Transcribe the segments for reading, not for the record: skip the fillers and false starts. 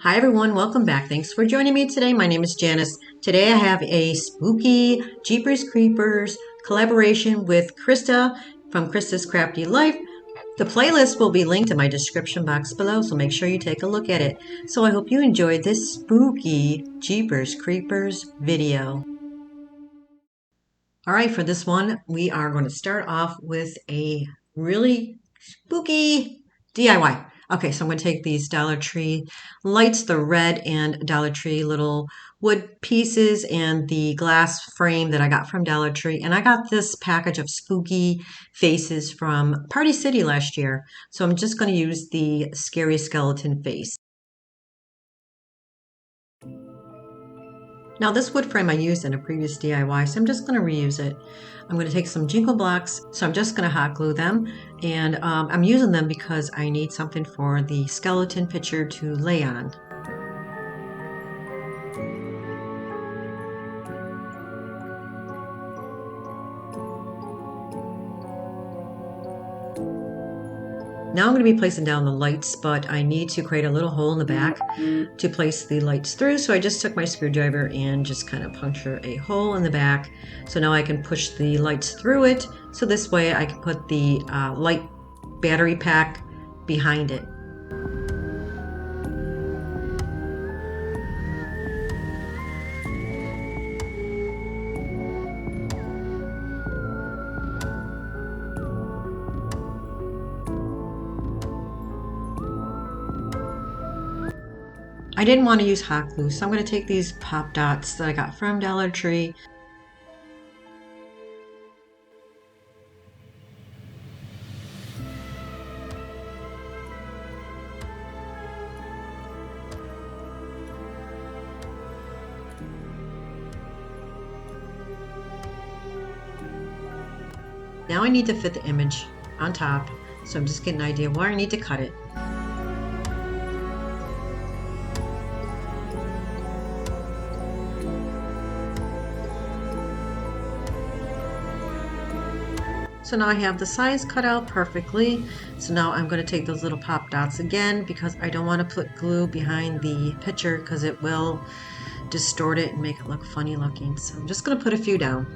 Hi everyone, welcome back. Thanks for joining me today. My name is Janice. Today I have a spooky Jeepers Creepers collaboration with Krista from Krista's Crafty Life. The playlist will be linked in my description box below, so make sure you take a look at it. So I hope you enjoyed this spooky Jeepers Creepers video. All right, for this one, we are going to start off with a really spooky DIY. Okay, so I'm going to take these Dollar Tree lights, the red and Dollar Tree little wood pieces and the glass frame that I got from Dollar Tree. And I got this package of spooky faces from Party City last year. So I'm just going to use the scary skeleton face. Now this wood frame I used in a previous DIY, so I'm just going to reuse it. I'm going to take some jingle blocks, so I'm just going to hot glue them, and I'm using them because I need something for the skeleton picture to lay on. Now I'm going to be placing down the lights, but I need to create a little hole in the back to place the lights through. So I just took my screwdriver and just kind of puncture a hole in the back. So now I can push the lights through it. So this way I can put the light battery pack behind it. I didn't want to use hot glue, so I'm going to take these pop dots that I got from Dollar Tree. Now I need to fit the image on top, so I'm just getting an idea where I need to cut it. So now I have the size cut out perfectly. So now I'm going to take those little pop dots again because I don't want to put glue behind the picture because it will distort it and make it look funny looking. So I'm just going to put a few down.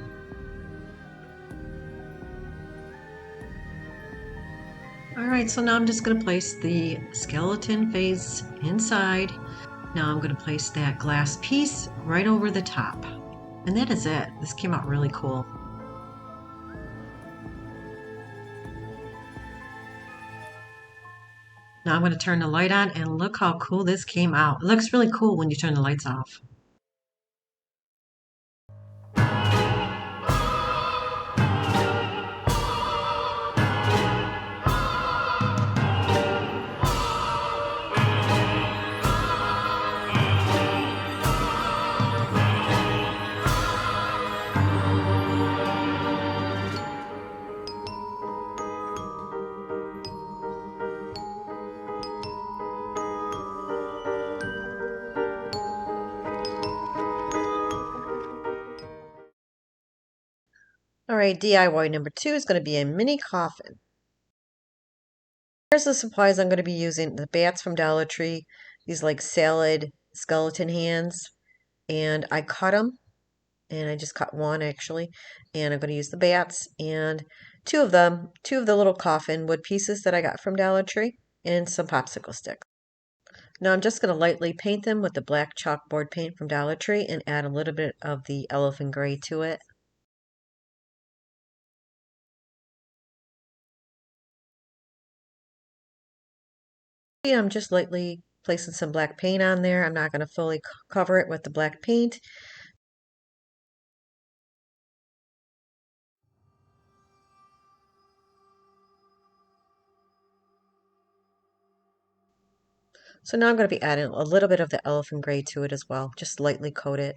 Alright, so now I'm just going to place the skeleton face inside. Now I'm going to place that glass piece right over the top. And that is it. This came out really cool. Now I'm going to turn the light on and look how cool this came out. It looks really cool when you turn the lights off. All right, DIY number 2 is going to be a mini coffin. Here's the supplies I'm going to be using. The bats from Dollar Tree, these like salad skeleton hands, and I cut them, and I just cut one actually, and I'm going to use the bats, and two of the little coffin wood pieces that I got from Dollar Tree, and some popsicle sticks. Now I'm just going to lightly paint them with the black chalkboard paint from Dollar Tree and add a little bit of the elephant gray to it. I'm just lightly placing some black paint on there. I'm not going to fully cover it with the black paint. So now I'm going to be adding a little bit of the elephant gray to it as well. Just lightly coat it.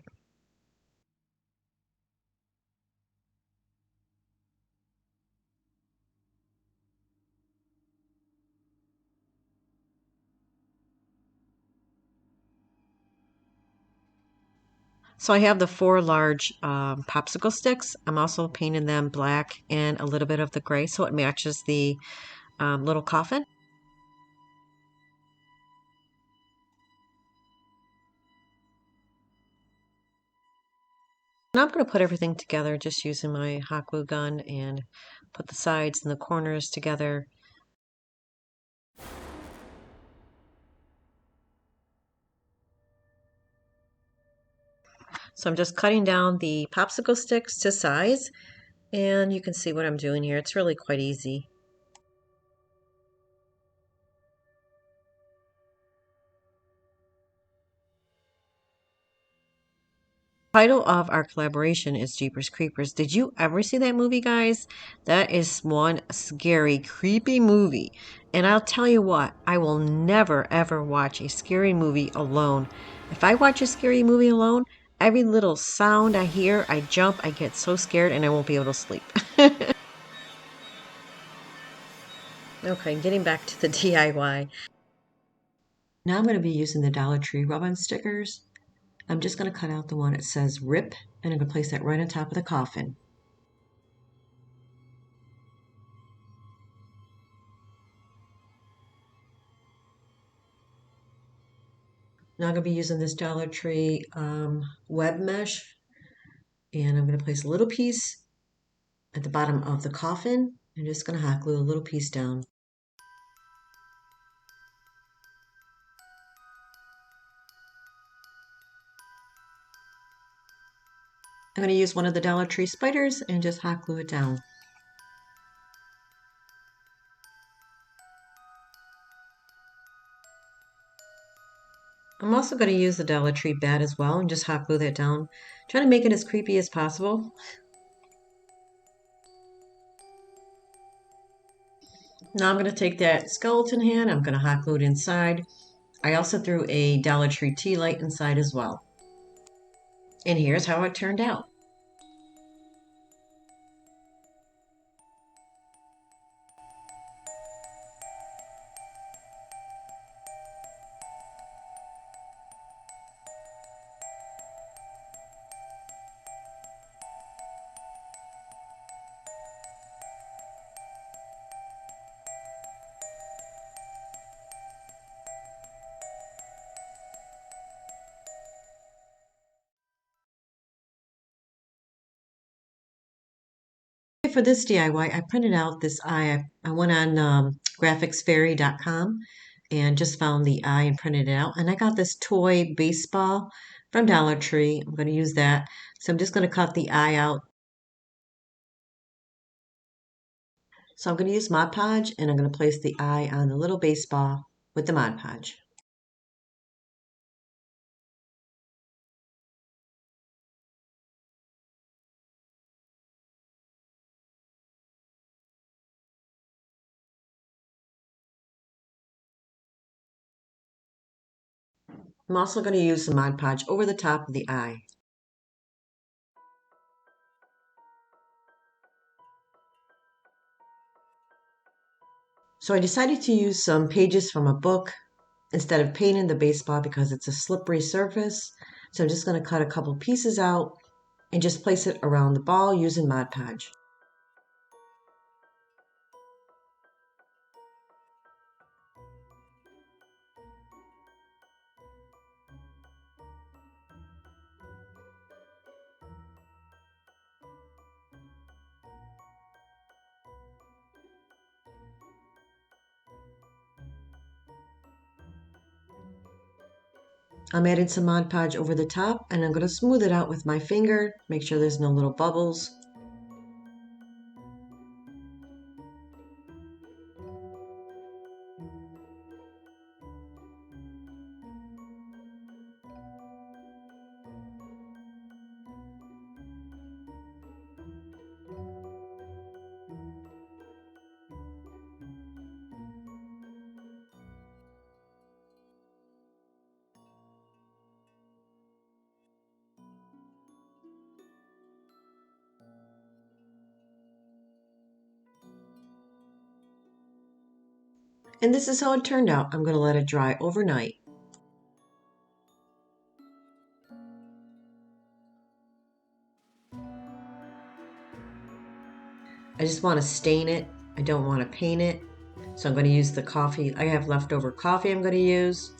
So I have the 4 large popsicle sticks. I'm also painting them black and a little bit of the gray so it matches the little coffin. Now I'm going to put everything together just using my hot glue gun and put the sides and the corners together. So I'm just cutting down the popsicle sticks to size, and you can see what I'm doing here. It's really quite easy. The title of our collaboration is Jeepers Creepers. Did you ever see that movie, guys? That is one scary, creepy movie. And I'll tell you what, I will never ever watch a scary movie alone. If I watch a scary movie alone, every little sound I hear, I jump, I get so scared, and I won't be able to sleep. Okay, getting back to the DIY. Now I'm going to be using the Dollar Tree rub-on stickers. I'm just going to cut out the one that says RIP, and I'm going to place that right on top of the coffin. Now I'm going to be using this Dollar Tree web mesh, and I'm going to place a little piece at the bottom of the coffin. I'm just going to hot glue a little piece down. I'm going to use one of the Dollar Tree spiders and just hot glue it down. I'm also going to use the Dollar Tree bat as well and just hot glue that down, trying to make it as creepy as possible. Now I'm going to take that skeleton hand, I'm going to hot glue it inside. I also threw a Dollar Tree tea light inside as well. And here's how it turned out. For this DIY, I printed out this eye. I went on graphicsfairy.com and just found the eye and printed it out. And I got this toy baseball from Dollar Tree. I'm going to use that. So I'm just going to cut the eye out. So I'm going to use Mod Podge, and I'm going to place the eye on the little baseball with the Mod Podge. I'm also going to use the Mod Podge over the top of the eye. So I decided to use some pages from a book instead of painting the baseball because it's a slippery surface. So I'm just going to cut a couple pieces out and just place it around the ball using Mod Podge. I'm adding some Mod Podge over the top, and I'm going to smooth it out with my finger, make sure there's no little bubbles. And this is how it turned out. I'm going to let it dry overnight. I just want to stain it. I don't want to paint it. So I'm going to use the coffee. I have leftover coffee I'm going to use.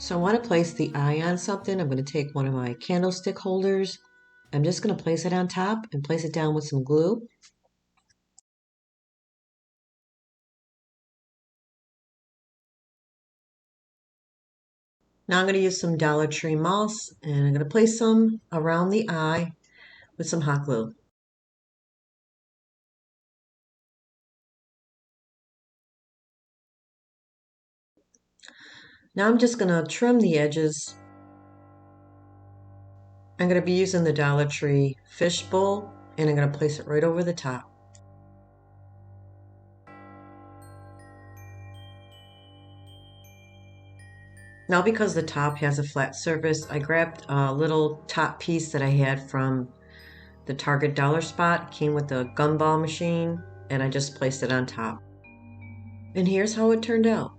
So I want to place the eye on something. I'm going to take one of my candlestick holders. I'm just going to place it on top and place it down with some glue. Now I'm going to use some Dollar Tree moss and I'm going to place some around the eye with some hot glue. Now I'm just going to trim the edges. I'm going to be using the Dollar Tree fish bowl and I'm going to place it right over the top. Now because the top has a flat surface, I grabbed a little top piece that I had from the Target dollar spot. It came with the gumball machine and I just placed it on top. And here's how it turned out.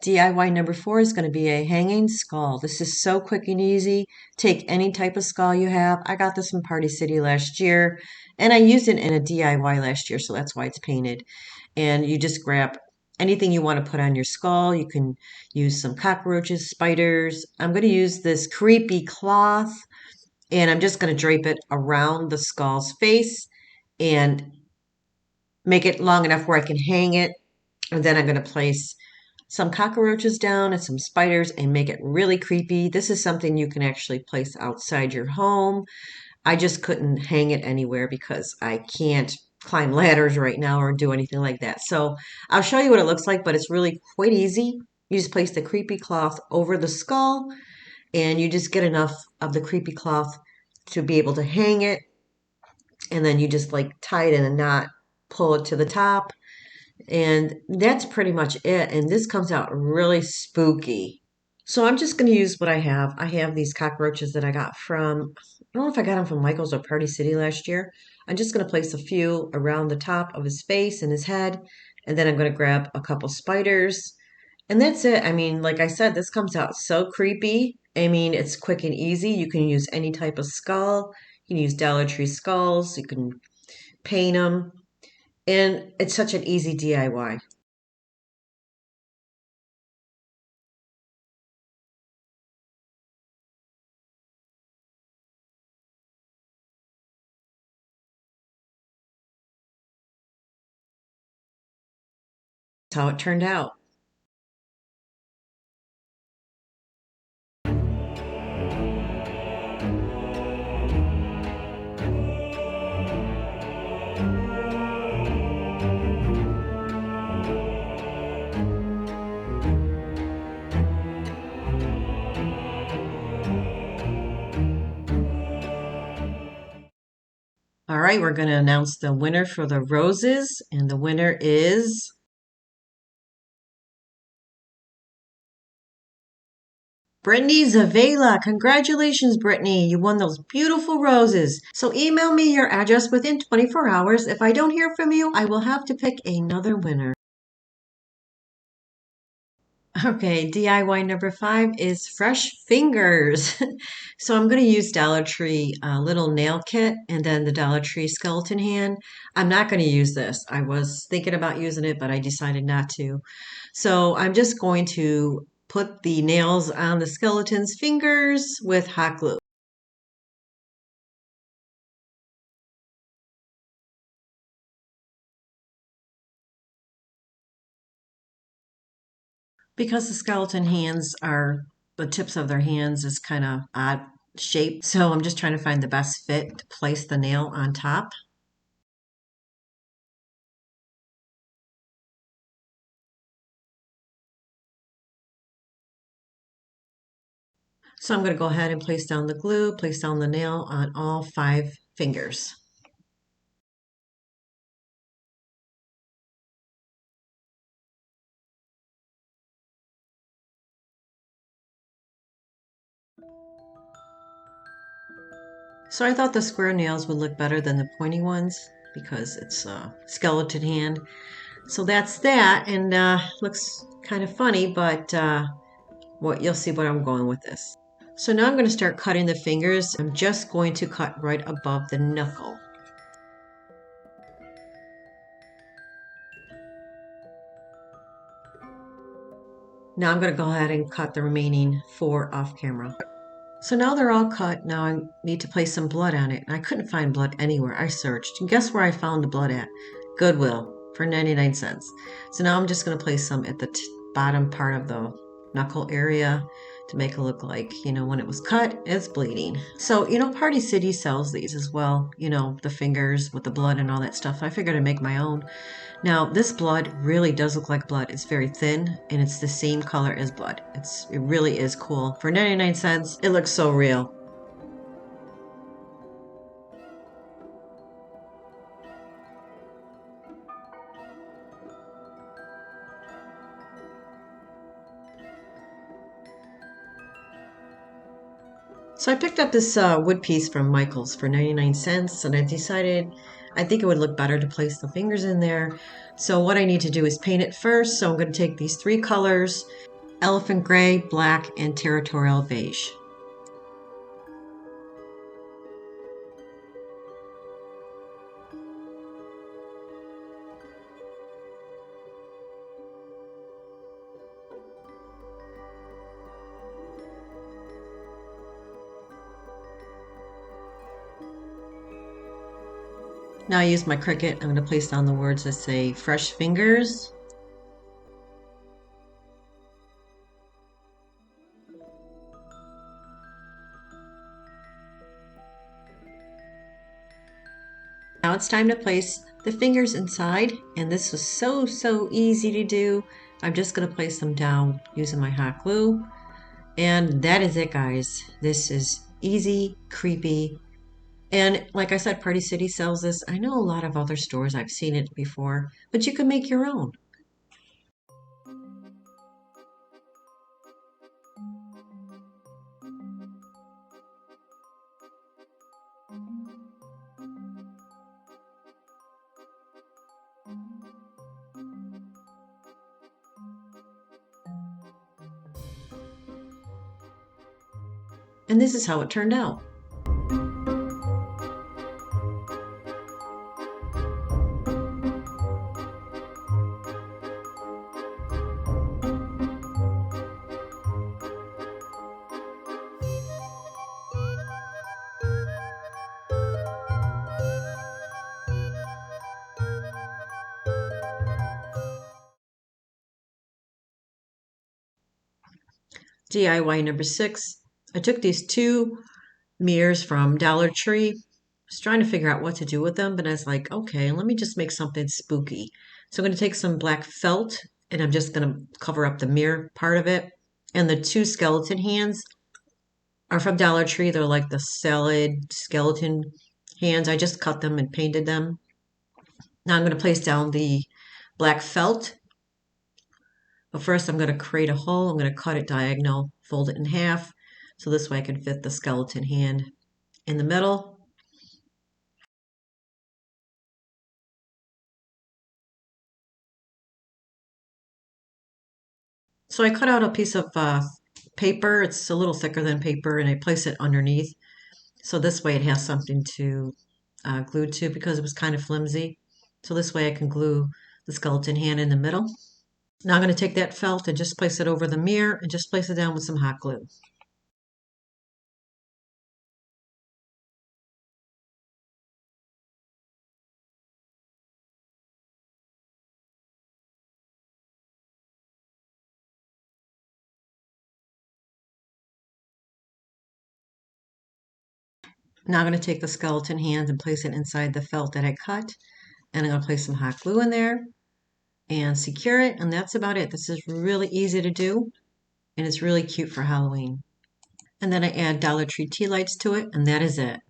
DIY number 4 is going to be a hanging skull. This is so quick and easy. Take any type of skull you have. I got this from Party City last year, and I used it in a DIY last year, so that's why it's painted. And you just grab anything you want to put on your skull. You can use some cockroaches, spiders. I'm going to use this creepy cloth, and I'm just going to drape it around the skull's face and make it long enough where I can hang it. And then I'm going to place some cockroaches down and some spiders and make it really creepy. This is something you can actually place outside your home. I just couldn't hang it anywhere because I can't climb ladders right now or do anything like that. So I'll show you what it looks like, but it's really quite easy. You just place the creepy cloth over the skull and you just get enough of the creepy cloth to be able to hang it. And then you just like tie it in a knot, pull it to the top. And that's pretty much it. And this comes out really spooky. So I'm just going to use what I have. I have these cockroaches that I got from, I don't know if I got them from Michael's or Party City last year. I'm just going to place a few around the top of his face and his head. And then I'm going to grab a couple spiders. And that's it. I mean, like I said, this comes out so creepy. I mean, it's quick and easy. You can use any type of skull. You can use Dollar Tree skulls. You can paint them. And it's such an easy DIY. That's how it turned out. All right, we're going to announce the winner for the roses, and the winner is Brittany Zavela. Congratulations, Brittany. You won those beautiful roses. So email me your address within 24 hours. If I don't hear from you, I will have to pick another winner. Okay, DIY number 5 is fresh fingers. So I'm going to use Dollar Tree little nail kit and then the Dollar Tree skeleton hand. I'm not going to use this. I was thinking about using it, but I decided not to. So I'm just going to put the nails on the skeleton's fingers with hot glue. Because the skeleton hands are, the tips of their hands is kind of odd shaped. So I'm just trying to find the best fit to place the nail on top. So I'm going to go ahead and place down the glue, place down the nail on all 5 fingers. So I thought the square nails would look better than the pointy ones because it's a skeleton hand. So that's that, and looks kind of funny, but you'll see what I'm going with this. So now I'm going to start cutting the fingers. I'm just going to cut right above the knuckle. Now I'm going to go ahead and cut the remaining 4 off camera. So now they're all cut. Now I need to place some blood on it. And I couldn't find blood anywhere. I searched. And guess where I found the blood at? Goodwill for 99 cents. So now I'm just going to place some at the bottom part of the knuckle area to make it look like, when it was cut, it's bleeding. So, Party City sells these as well, the fingers with the blood and all that stuff. I figured I'd make my own. Now, this blood really does look like blood. It's very thin, and it's the same color as blood. It really is cool. For 99 cents, it looks so real. So I picked up this wood piece from Michael's for 99 cents, and I decided I think it would look better to place the fingers in there. So what I need to do is paint it first. So I'm going to take these 3 colors, elephant gray, black, and territorial beige. Now I use my Cricut. I'm going to place down the words that say fresh fingers. Now it's time to place the fingers inside, and this was so easy to do. I'm just going to place them down using my hot glue, and that is it, guys. This is easy, creepy. And like I said, Party City sells this. I know a lot of other stores, I've seen it before, but you can make your own. And this is how it turned out. DIY number 6. I took these 2 mirrors from Dollar Tree. I was trying to figure out what to do with them, but I was like, okay, let me just make something spooky. So I'm going to take some black felt, and I'm just going to cover up the mirror part of it. And the 2 skeleton hands are from Dollar Tree. They're like the salad skeleton hands. I just cut them and painted them. Now I'm going to place down the black felt. But first I'm going to create a hole. I'm going to cut it diagonal, fold it in half, so this way I can fit the skeleton hand in the middle. So I cut out a piece of paper. It's a little thicker than paper, and I place it underneath. So this way it has something to glue to, because it was kind of flimsy. So this way I can glue the skeleton hand in the middle. Now I'm going to take that felt and just place it over the mirror and just place it down with some hot glue. Now I'm going to take the skeleton hand and place it inside the felt that I cut, and I'm going to place some hot glue in there and secure it, and that's about it. This is really easy to do, and it's really cute for Halloween. And then I add Dollar Tree tea lights to it, and that is it.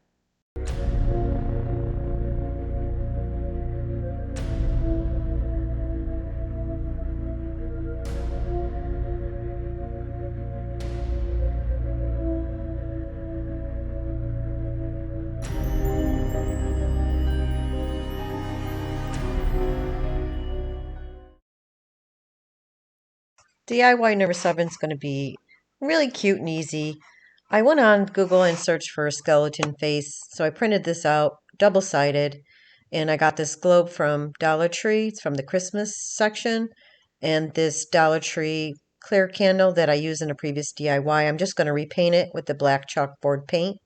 DIY number 7 is going to be really cute and easy. I went on Google and searched for a skeleton face, so I printed this out, double-sided, and I got this globe from Dollar Tree. It's from the Christmas section, and this Dollar Tree clear candle that I used in a previous DIY. I'm just going to repaint it with the black chalkboard paint.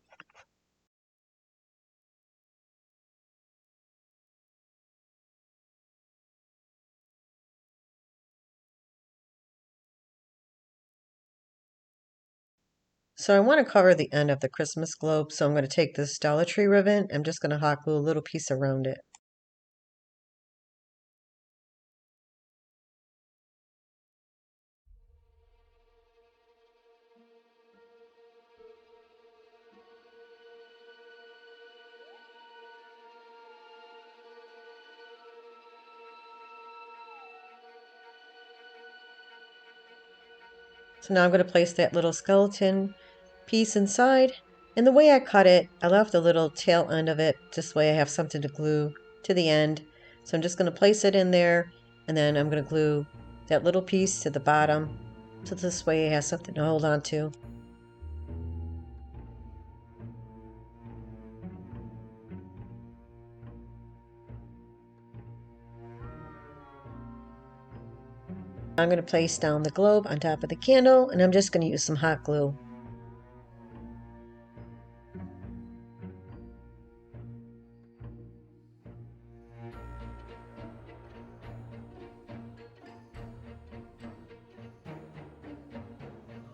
So I want to cover the end of the Christmas globe, so I'm going to take this Dollar Tree ribbon. I'm just going to hot glue a little piece around it. So now I'm going to place that little skeleton piece inside. And the way I cut it, I left the little tail end of it. This way I have something to glue to the end. So I'm just going to place it in there. And then I'm going to glue that little piece to the bottom. So this way it has something to hold on to. I'm going to place down the globe on top of the candle. And I'm just going to use some hot glue.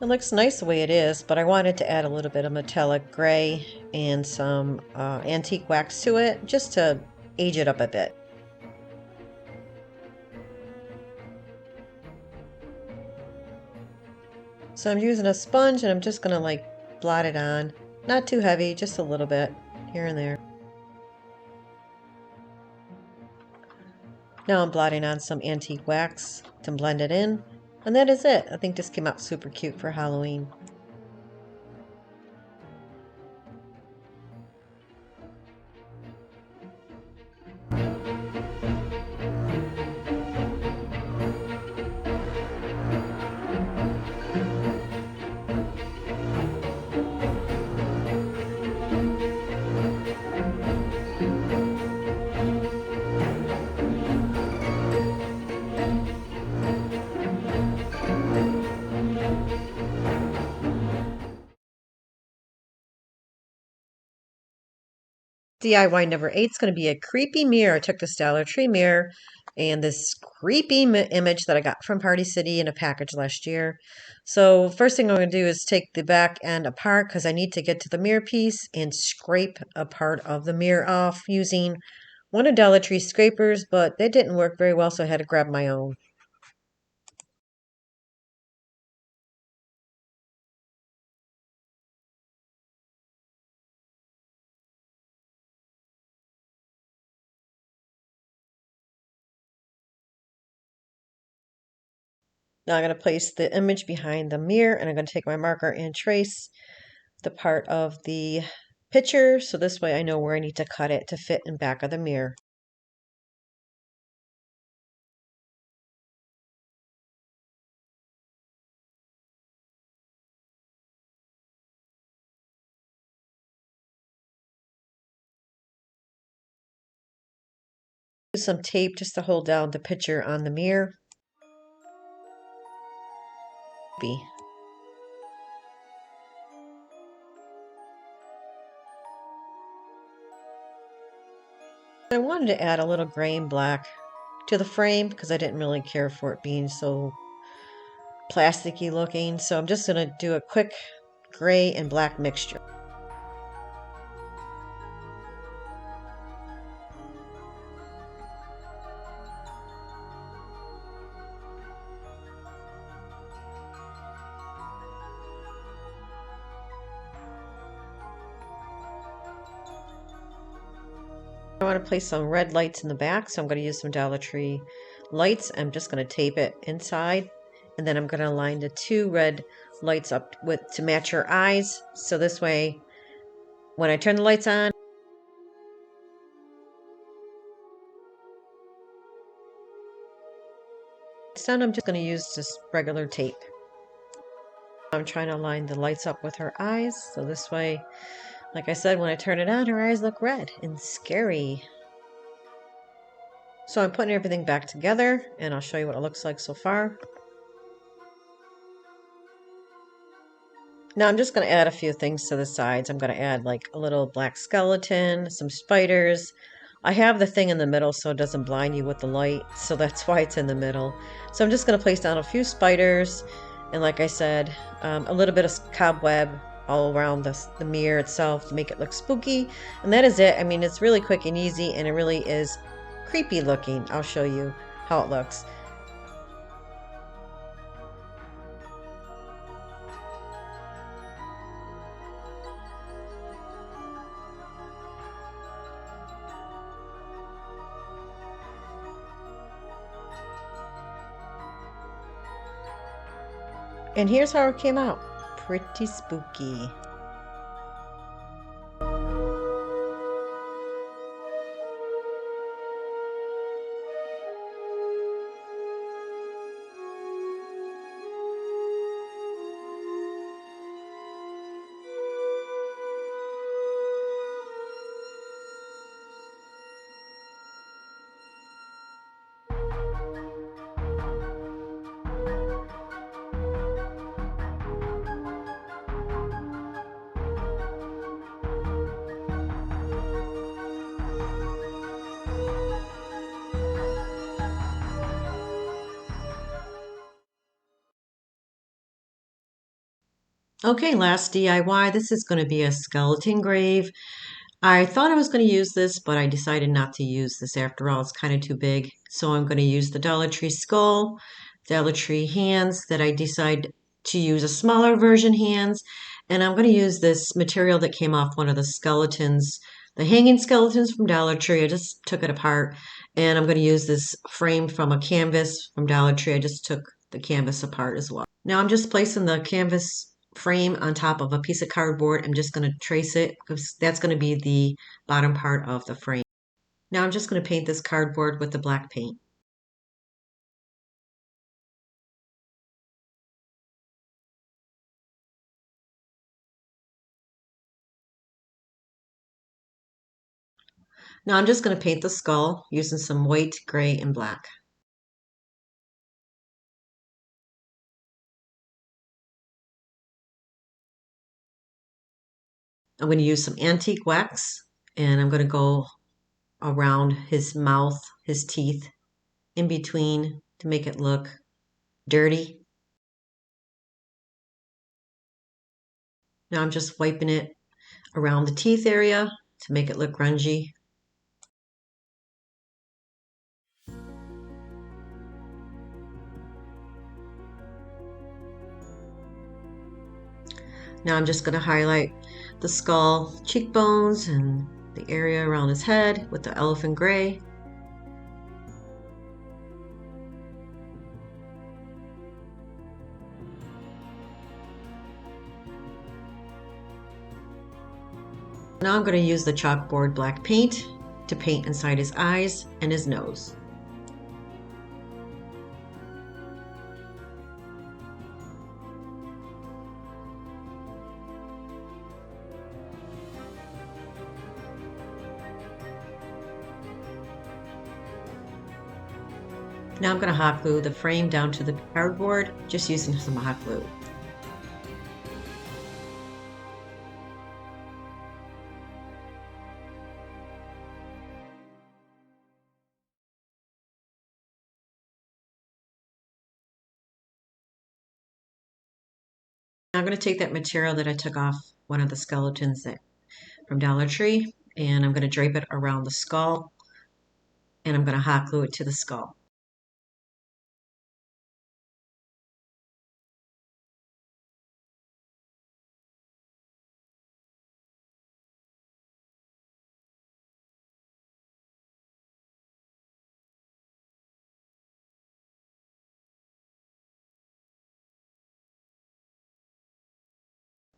It looks nice the way it is, but I wanted to add a little bit of metallic gray and some antique wax to it, just to age it up a bit. So I'm using a sponge and I'm just going to like blot it on. Not too heavy, just a little bit here and there. Now I'm blotting on some antique wax to blend it in. And that is it. I think this came out super cute for Halloween. DIY number 8 is going to be a creepy mirror. I took this Dollar Tree mirror and this creepy image that I got from Party City in a package last year. So first thing I'm going to do is take the back end apart because I need to get to the mirror piece and scrape a part of the mirror off using one of Dollar Tree scrapers, but they didn't work very well, so I had to grab my own. Now I'm going to place the image behind the mirror, and I'm going to take my marker and trace the part of the picture, so this way I know where I need to cut it to fit in back of the mirror. Use some tape just to hold down the picture on the mirror. I wanted to add a little gray and black to the frame because I didn't really care for it being so plasticky looking, so I'm just going to do a quick gray and black mixture. I want to place some red lights in the back, so I'm going to use some Dollar Tree lights. I'm just going to tape it inside, and then I'm going to line the 2 red lights up with to match her eyes, so this way when I turn the lights on, it's done, I'm just going to use just regular tape. I'm trying to line the lights up with her eyes, so this way, like I said, when I turn it on, her eyes look red and scary. So I'm putting everything back together, and I'll show you what it looks like so far. Now I'm just going to add a few things to the sides. I'm going to add like a little black skeleton, some spiders. I have the thing in the middle so it doesn't blind you with the light, so that's why it's in the middle. So I'm just going to place down a few spiders, and like I said, a little bit of cobweb all around the mirror itself to make it look spooky. And that is it. I mean, it's really quick and easy, and it really is creepy looking. I'll show you how it looks. And here's how it came out. Pretty spooky. Okay, last DIY. This is going to be a skeleton grave. I thought I was going to use this, but I decided not to use this after all. It's kind of too big. So I'm going to use the Dollar Tree skull, Dollar Tree hands that I decided to use a smaller version hands. And I'm going to use this material that came off one of the skeletons, the hanging skeletons from Dollar Tree. I just took it apart. And I'm going to use this frame from a canvas from Dollar Tree. I just took the canvas apart as well. Now I'm just placing the canvas frame on top of a piece of cardboard. I'm just going to trace it because that's going to be the bottom part of the frame. Now I'm just going to paint this cardboard with the black paint. Now I'm just going to paint the skull using some white, gray, and black. I'm going to use some antique wax, and I'm going to go around his mouth, his teeth, in between to make it look dirty. Now I'm just wiping it around the teeth area to make it look grungy. Now I'm just going to highlight the skull, cheekbones, and the area around his head with the elephant gray. Now I'm going to use the chalkboard black paint to paint inside his eyes and his nose. Now I'm going to hot glue the frame down to the cardboard, just using some hot glue. Now I'm going to take that material that I took off one of the skeletons from Dollar Tree, and I'm going to drape it around the skull, and I'm going to hot glue it to the skull.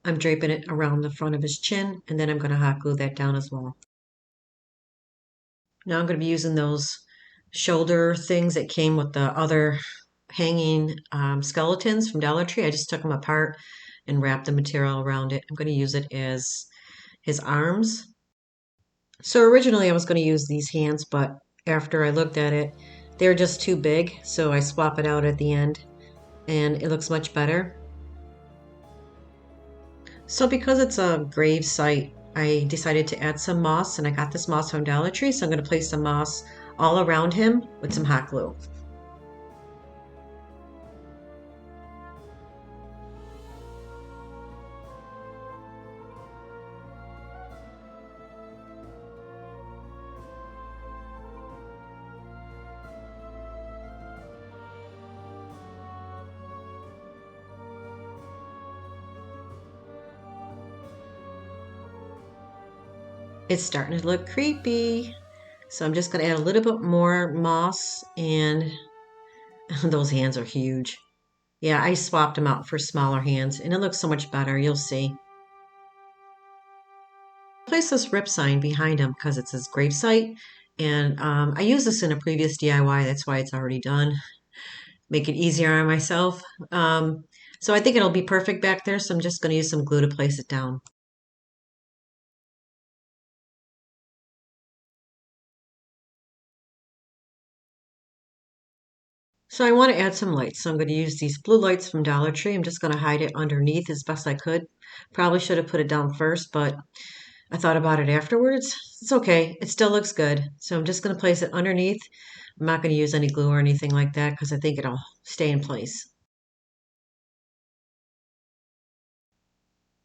I'm draping it around the front of his chin, and then I'm going to hot glue that down as well. Now I'm going to be using those shoulder things that came with the other hanging skeletons from Dollar Tree. I just took them apart and wrapped the material around it. I'm going to use it as his arms. So originally I was going to use these hands, but after I looked at it, they're just too big. So I swap it out at the end and it looks much better. So because it's a grave site, I decided to add some moss, and I got this moss from Dollar Tree. So I'm going to place some moss all around him with some hot glue. It's starting to look creepy. So I'm just going to add a little bit more moss, and those hands are huge. Yeah, I swapped them out for smaller hands and it looks so much better. You'll see. Place this rip sign behind him because it's his gravesite. And I used this in a previous DIY. That's why it's already done. Make it easier on myself. So I think it'll be perfect back there. So I'm just going to use some glue to place it down. So I want to add some lights. So I'm going to use these blue lights from Dollar Tree. I'm just going to hide it underneath as best I could. Probably should have put it down first, but I thought about it afterwards. It's okay. It still looks good. So I'm just going to place it underneath. I'm not going to use any glue or anything like that because I think it'll stay in place.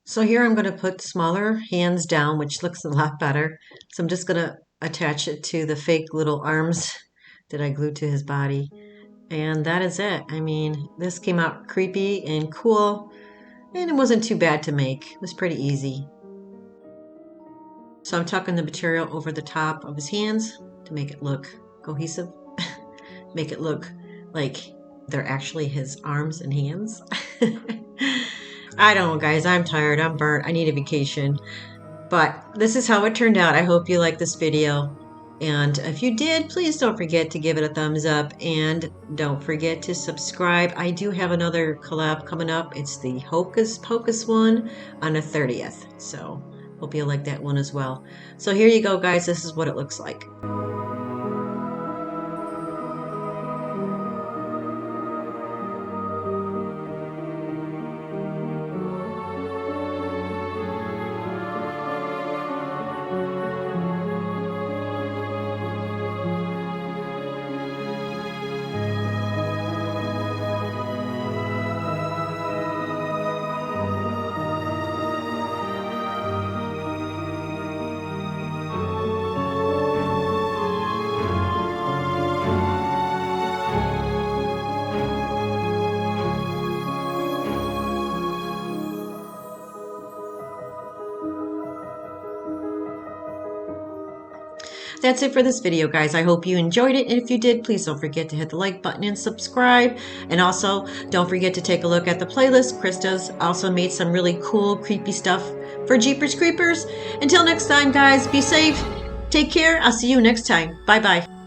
So here I'm going to put smaller hands down, which looks a lot better. So I'm just going to attach it to the fake little arms that I glued to his body. And that is it. I mean, this came out creepy and cool, and it wasn't too bad to make. It was pretty easy. So I'm tucking the material over the top of his hands to make it look cohesive, make it look like they're actually his arms and hands. I don't know, guys. I'm tired. I'm burnt. I need a vacation. But this is how it turned out. I hope you liked this video. And if you did, please don't forget to give it a thumbs up. And don't forget to subscribe. I do have another collab coming up. It's the Hocus Pocus one on the 30th. So hope you like that one as well. So here you go, guys. This is what it looks like. That's it for this video, guys. I hope you enjoyed it. And if you did, please don't forget to hit the like button and subscribe. And also, don't forget to take a look at the playlist. Krista's also made some really cool, creepy stuff for Jeepers Creepers. Until next time, guys, be safe. Take care. I'll see you next time. Bye-bye.